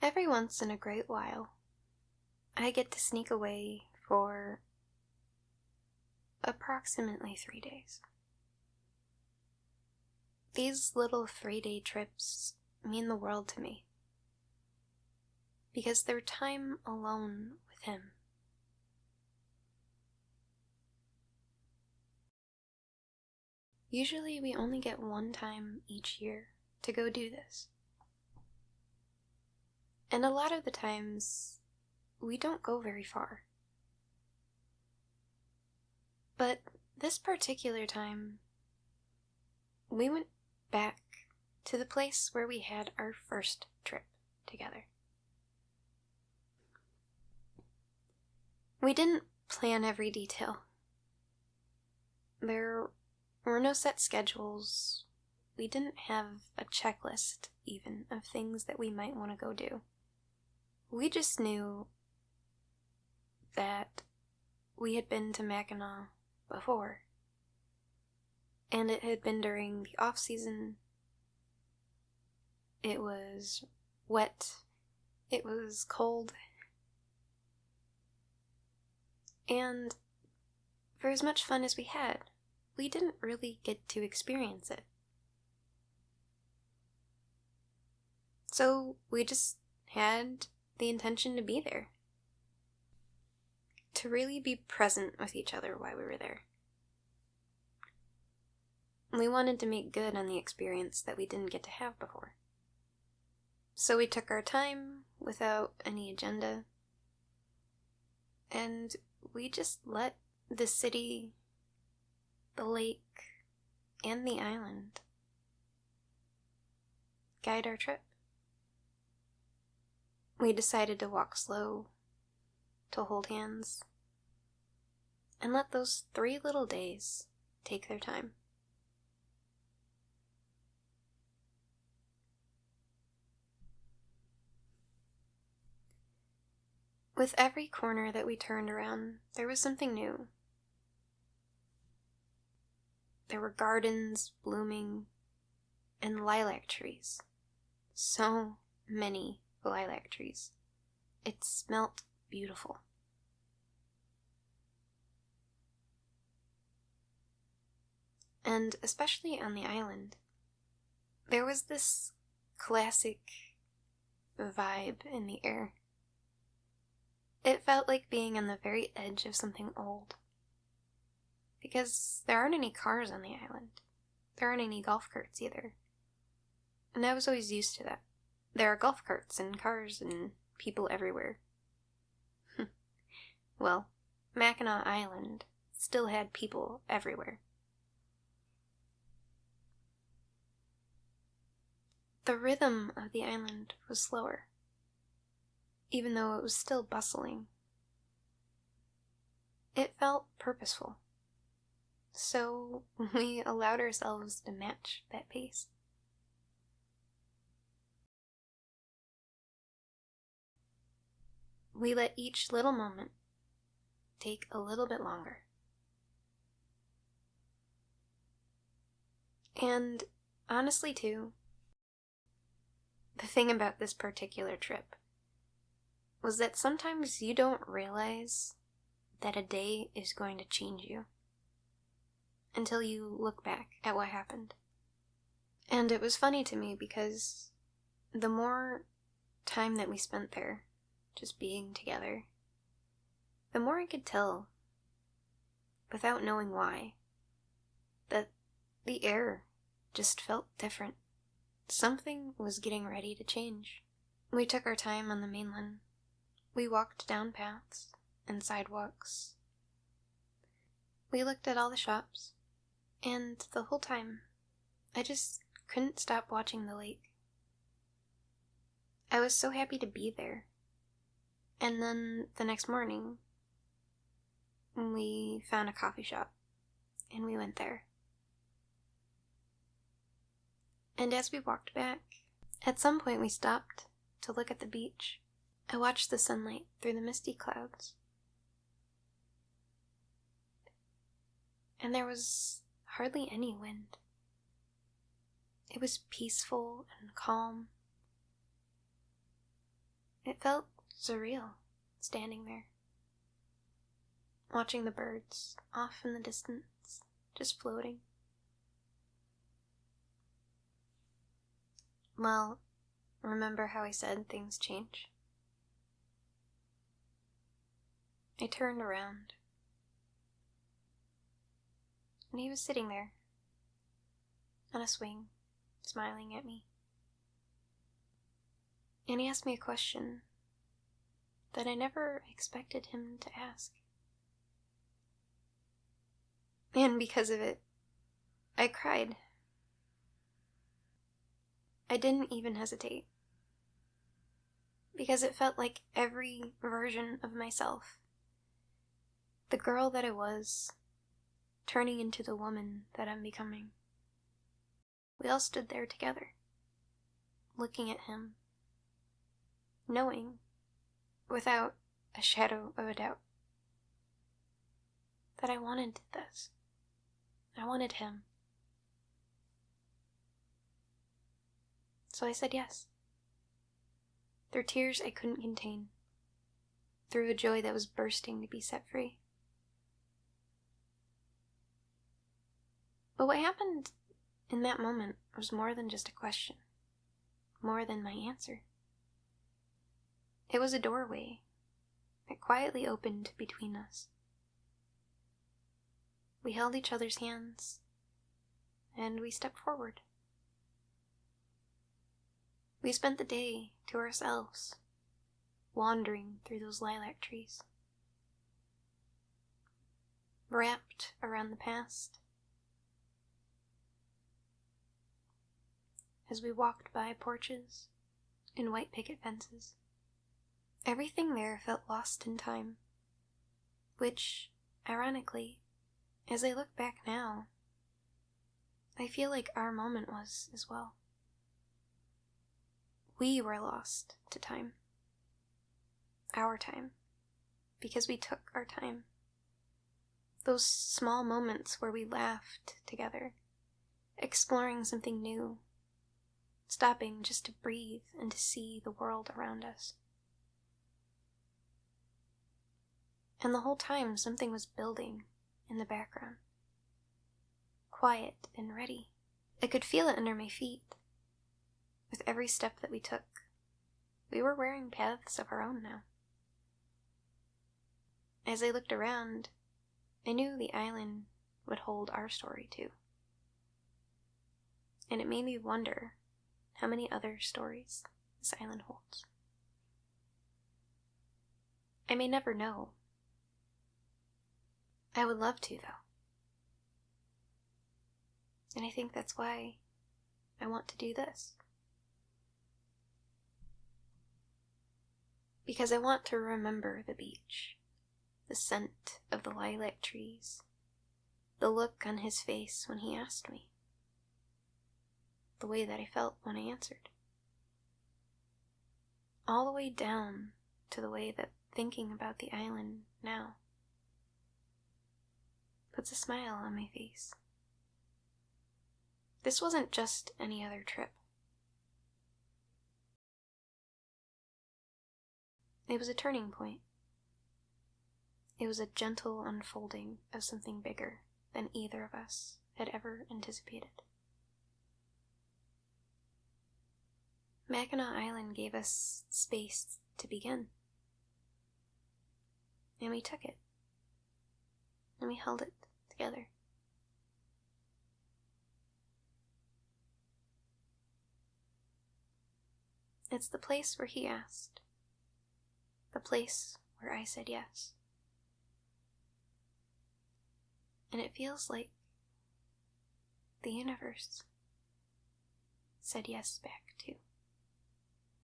Every once in a great while, I get to sneak away for approximately 3 days. These little 3-day trips mean the world to me, because they're time alone with him. Usually we only get one time each year to go do this. And a lot of the times, we don't go very far. But this particular time, we went back to the place where we had our first trip together. We didn't plan every detail. There were no set schedules. We didn't have a checklist, even, of things that we might want to go do. We just knew that we had been to Mackinac before, and it had been during the off-season. It was wet, it was cold, and for as much fun as we had, we didn't really get to experience it. So we just had the intention to be there. To really be present with each other while we were there. We wanted to make good on the experience that we didn't get to have before. So we took our time without any agenda, and we just let the city, the lake, and the island guide our trip. We decided to walk slow, to hold hands, and let those 3 little days take their time. With every corner that we turned around, there was something new. There were gardens blooming and lilac trees. So many lilac trees. It smelt beautiful. And especially on the island, there was this classic vibe in the air. It felt like being on the very edge of something old. Because there aren't any cars on the island. There aren't any golf carts either. And I was always used to that. There are golf carts and cars and people everywhere. Well, Mackinac Island still had people everywhere. The rhythm of the island was slower, even though it was still bustling. It felt purposeful, so we allowed ourselves to match that pace. We let each little moment take a little bit longer. And honestly, too, the thing about this particular trip was that sometimes you don't realize that a day is going to change you until you look back at what happened. And it was funny to me because the more time that we spent there, just being together, the more I could tell, without knowing why, that the air just felt different. Something was getting ready to change. We took our time on the mainland. We walked down paths and sidewalks. We looked at all the shops, and the whole time, I just couldn't stop watching the lake. I was so happy to be there. And then the next morning, we found a coffee shop, and we went there. And as we walked back, at some point we stopped to look at the beach. I watched the sunlight through the misty clouds. And there was hardly any wind. It was peaceful and calm. It felt surreal, standing there, watching the birds off in the distance, just floating. Well, remember how I said things change? I turned around, and he was sitting there, on a swing, smiling at me. And he asked me a question that I never expected him to ask. And because of it, I cried. I didn't even hesitate, because it felt like every version of myself, the girl that I was, turning into the woman that I'm becoming. We all stood there together, looking at him, knowing, without a shadow of a doubt, that I wanted this. I wanted him. So I said yes. Through tears I couldn't contain, through a joy that was bursting to be set free. But what happened in that moment was more than just a question, more than my answer. It was a doorway that quietly opened between us. We held each other's hands, and we stepped forward. We spent the day to ourselves, wandering through those lilac trees, wrapped around the past. As we walked by porches and white picket fences, everything there felt lost in time, which, ironically, as I look back now, I feel like our moment was as well. We were lost to time. Our time. Because we took our time. Those small moments where we laughed together, exploring something new, stopping just to breathe and to see the world around us. And the whole time something was building in the background. Quiet and ready. I could feel it under my feet. With every step that we took, we were wearing paths of our own now. As I looked around, I knew the island would hold our story too. And it made me wonder how many other stories this island holds. I may never know. I would love to, though. And I think that's why I want to do this. Because I want to remember the beach, the scent of the lilac trees, the look on his face when he asked me, the way that I felt when I answered. All the way down to the way that thinking about the island now puts a smile on my face. This wasn't just any other trip. It was a turning point. It was a gentle unfolding of something bigger than either of us had ever anticipated. Mackinac Island gave us space to begin. And we took it. And we held it together. It's the place where he asked. The place where I said yes. And it feels like the universe said yes back too.